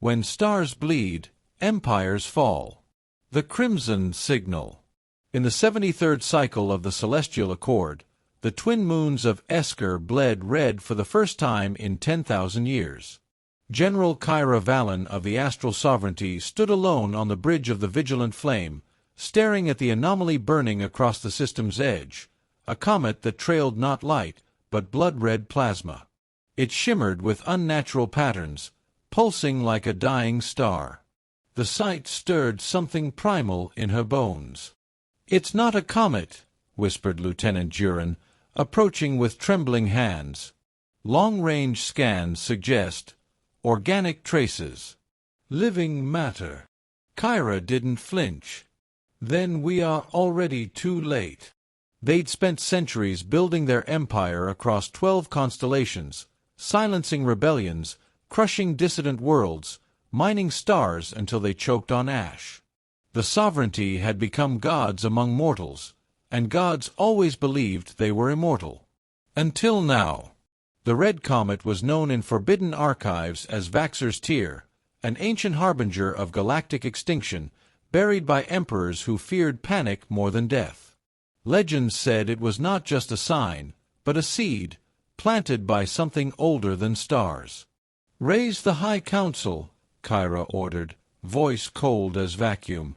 When stars bleed, empires fall. The Crimson Signal. In the 73rd cycle of the Celestial Accord, the twin moons of Esker bled red for the first time in 10,000 years. General Kyra Valen of the Astral Sovereignty stood alone on the bridge of the Vigilant Flame, staring at the anomaly burning across the system's edge, a comet that trailed not light, but blood-red plasma. It shimmered with unnatural patterns, pulsing like a dying star. The sight stirred something primal in her bones. "It's not a comet," whispered Lieutenant Jurin, approaching with trembling hands. "Long-range scans suggest organic traces. Living matter." Kyra didn't flinch. "Then we are already too late." They'd spent centuries building their empire across 12 constellations, silencing rebellions, crushing dissident worlds, mining stars until they choked on ash. The sovereignty had become gods among mortals, and gods always believed they were immortal. Until now. The Red Comet was known in forbidden archives as Vaxor's Tear, an ancient harbinger of galactic extinction, buried by emperors who feared panic more than death. Legends said it was not just a sign, but a seed, planted by something older than stars. "Raise the High Council," Kyra ordered, voice cold as vacuum.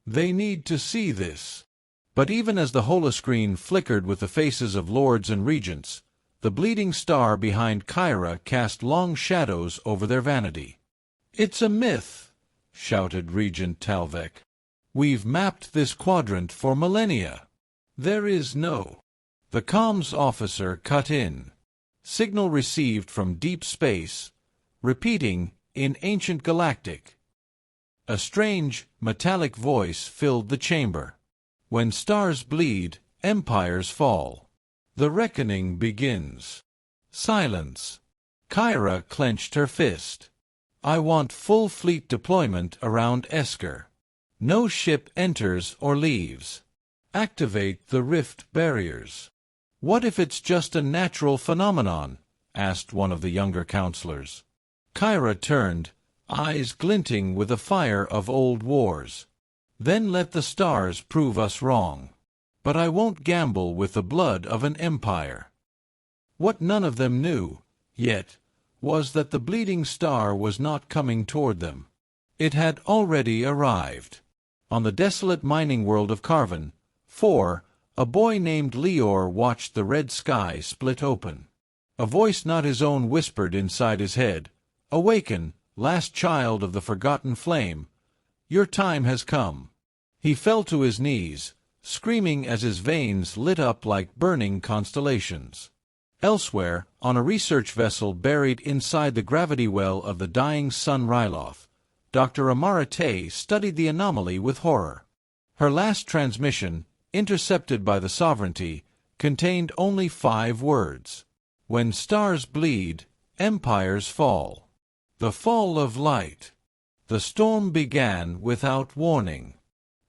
"They need to see this." But even as the holoscreen flickered with the faces of lords and regents, the bleeding star behind Kyra cast long shadows over their vanity. "It's a myth," shouted Regent Talvek. "We've mapped this quadrant for millennia. There is no—" The comms officer cut in. Signal received from deep space, repeating, in ancient galactic. A strange, metallic voice filled the chamber. "When stars bleed, empires fall. The reckoning begins." Silence. Kyra clenched her fist. "I want full fleet deployment around Esker. No ship enters or leaves. Activate the rift barriers." "What if it's just a natural phenomenon?" asked one of the younger counselors. Kyra turned, eyes glinting with the fire of old wars. "Then let the stars prove us wrong. But I won't gamble with the blood of an empire." What none of them knew, yet, was that the bleeding star was not coming toward them. It had already arrived. On the desolate mining world of Carvan, 4, a boy named Leor watched the red sky split open. A voice not his own whispered inside his head, "Awaken, last child of the forgotten flame. Your time has come." He fell to his knees, screaming as his veins lit up like burning constellations. Elsewhere, on a research vessel buried inside the gravity well of the dying sun Ryloth, Dr. Amara Tay studied the anomaly with horror. Her last transmission, intercepted by the Sovereignty, contained only 5 words. "When stars bleed, empires fall." The fall of light. The storm began without warning.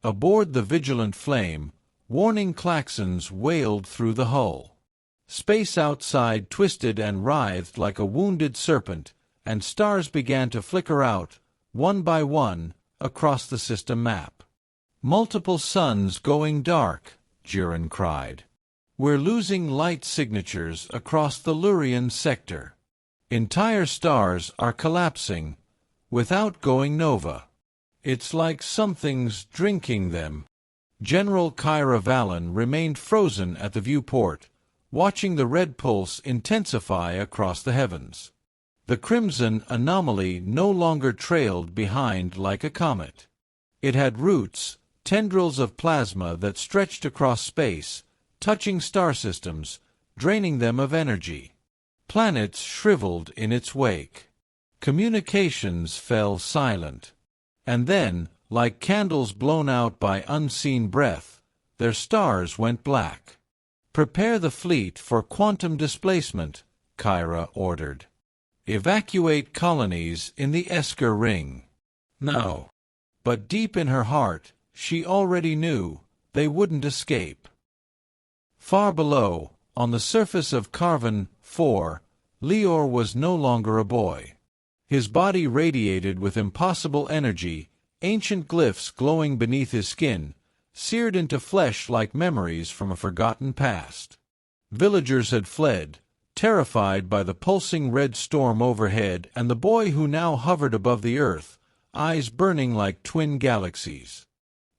Aboard the Vigilant Flame, warning klaxons wailed through the hull. Space outside twisted and writhed like a wounded serpent, and stars began to flicker out, one by one, across the system map. "Multiple suns going dark," Jurin cried. "We're losing light signatures across the Lurian sector. Entire stars are collapsing, without going nova. It's like something's drinking them." General Kyra Valen remained frozen at the viewport, watching the red pulse intensify across the heavens. The crimson anomaly no longer trailed behind like a comet. It had roots, tendrils of plasma that stretched across space, touching star systems, draining them of energy. Planets shriveled in its wake. Communications fell silent. And then, like candles blown out by unseen breath, their stars went black. "Prepare the fleet for quantum displacement," Kyra ordered. "Evacuate colonies in the Esker Ring." No. But deep in her heart, she already knew they wouldn't escape. Far below, on the surface of Carvan 4, Leor was no longer a boy. His body radiated with impossible energy, ancient glyphs glowing beneath his skin, seared into flesh like memories from a forgotten past. Villagers had fled, terrified by the pulsing red storm overhead and the boy who now hovered above the earth, eyes burning like twin galaxies.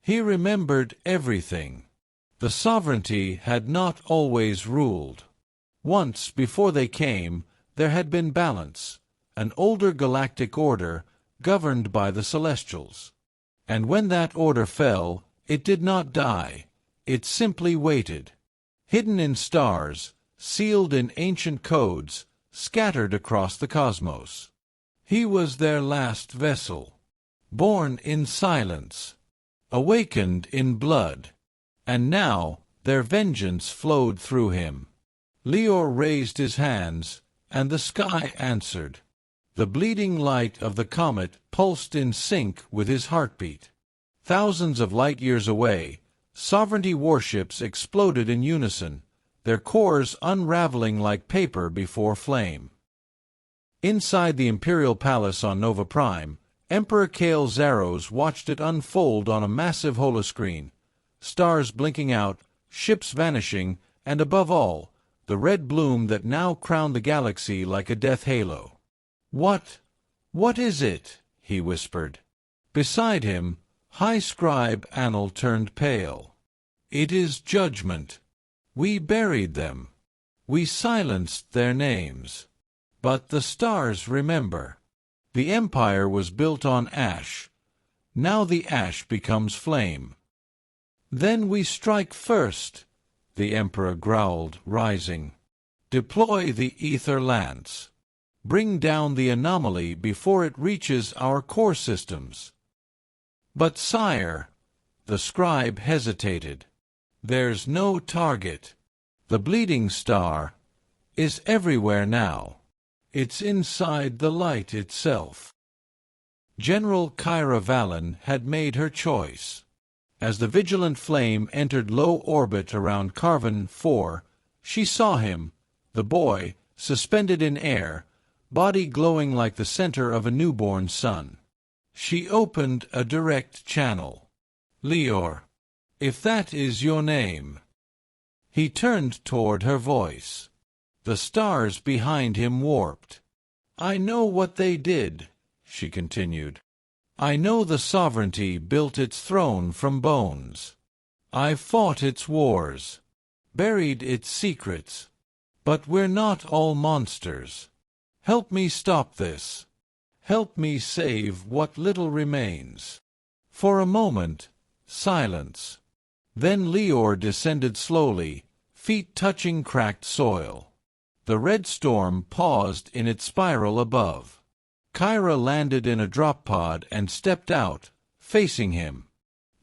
He remembered everything. The sovereignty had not always ruled. Once, before they came, there had been balance, an older galactic order governed by the Celestials. And when that order fell, it did not die, it simply waited. Hidden in stars, sealed in ancient codes, scattered across the cosmos. He was their last vessel, born in silence, awakened in blood, and now their vengeance flowed through him. Lior raised his hands, and the sky answered. The bleeding light of the comet pulsed in sync with his heartbeat. Thousands of light-years away, sovereignty warships exploded in unison, their cores unraveling like paper before flame. Inside the Imperial Palace on Nova Prime, Emperor Kale Zaros watched it unfold on a massive holoscreen, stars blinking out, ships vanishing, and above all, the red bloom that now crowned the galaxy like a death halo. What is it?" he whispered. Beside him, High Scribe Anil turned pale. "It is judgment. We buried them. We silenced their names. But the stars remember. The Empire was built on ash. Now the ash becomes flame." "Then we strike first," the Emperor growled, rising. "Deploy the Ether Lance. Bring down the anomaly before it reaches our core systems." "But sire," the scribe hesitated, "there's no target. The bleeding star is everywhere now. It's inside the light itself." General Kyra Valen had made her choice. As the vigilant flame entered low orbit around Carvan 4, she saw him, the boy, suspended in air, body glowing like the center of a newborn sun. She opened a direct channel. "Lior, if that is your name." He turned toward her voice. The stars behind him warped. "I know what they did," she continued. "I know the sovereignty built its throne from bones. I fought its wars, buried its secrets. But we're not all monsters. Help me stop this. Help me save what little remains." For a moment, silence. Then Lior descended slowly, feet touching cracked soil. The red storm paused in its spiral above. Kyra landed in a drop pod and stepped out, facing him.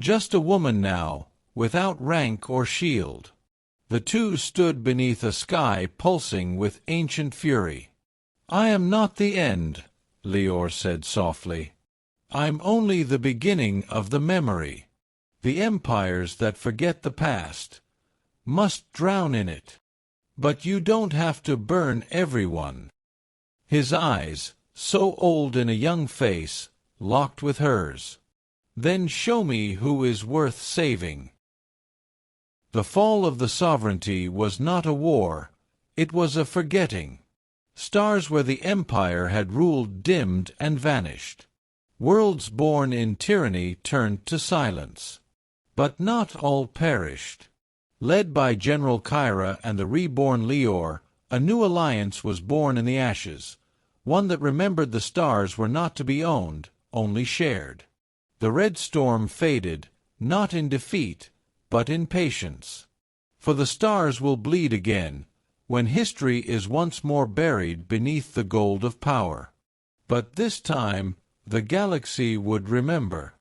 Just a woman now, without rank or shield. The two stood beneath a sky pulsing with ancient fury. "I am not the end," Lior said softly. "I'm only the beginning of the memory. The empires that forget the past must drown in it. But you don't have to burn everyone." His eyes, so old in a young face, locked with hers. "Then show me who is worth saving." The fall of the sovereignty was not a war, it was a forgetting. Stars where the empire had ruled dimmed and vanished. Worlds born in tyranny turned to silence. But not all perished. Led by General Kyra and the reborn Lior, a new alliance was born in the ashes, one that remembered the stars were not to be owned, only shared. The red storm faded, not in defeat, but in patience. For the stars will bleed again, when history is once more buried beneath the gold of power. But this time, the galaxy would remember.